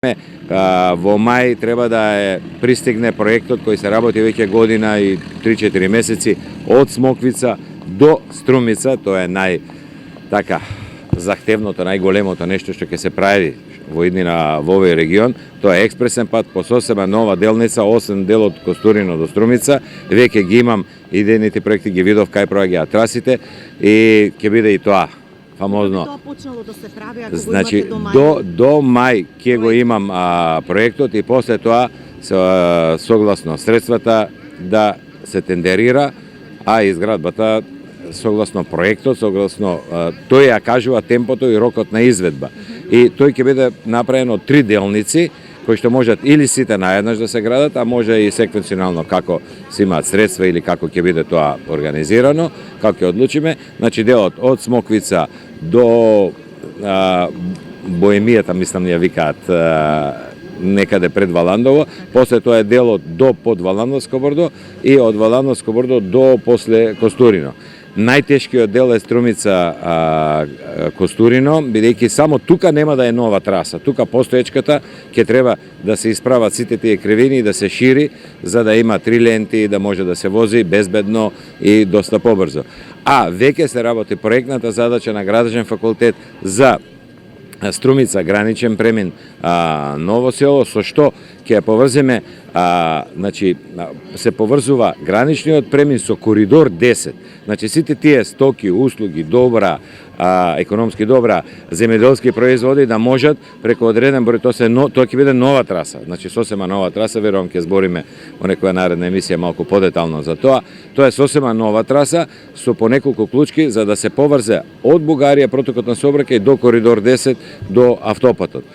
Во мај треба да пристигне проектот кој се работи веќе година и 3-4 месеци од Смоквица до Струмица. Тоа е захтевното, најголемото нешто што ќе се прави во иднина во овој регион. Тоа е експресен пат по сосема нова делница, 8 дел од Костурино до Струмица. Веќе ги имам идејните проекти, ги видов кај проаѓаат трасите и ќе биде и тоа фамозно. Тоа почнало да се прави, ако Значи, го имате до мај? до мај ќе го имам проектот и после тоа согласно средствата да се тендерира, а изградбата согласно проектот, согласно тој ја кажува темпото и рокот на изведба. И тој ќе биде направен од 3 делници кои што можат или сите наеднаш да се градат, а може и секвенционално како се имаат средства или како ќе биде тоа организирано, како ќе одлучиме. Значи делот од Смоквица до Боемијата, мислам ја викаат некаде пред Валандово, после тоа е делот до под Валандовско брдо и од Валандовско брдо до после Костурино. Најтешкиот дел е Струмица Костурино, бидејќи само тука нема да е нова траса. Тука постоечката ќе треба да се исправат сите тие кривини и да се шири, за да има 3 ленти, да може да се вози безбедно и доста побрзо. А веќе се работи проектната задача на Градежен факултет за Струмица граничен премин Ново село, со што ќе ја поврземе, значи се поврзува граничниот премин со коридор 10. Значи сите тие стоки, услуги, добра, економски добра, земјоделски производи да можат преку одреден број, тоа ќе биде нова траса. Значи сосема нова траса, верувам ќе збориме во некоја наредна емисија малку подетално за тоа. Тоа е сосема нова траса со по неколку клучки за да се поврзе од Бугарија протокот на сообраќај до коридор 10 до автопатот.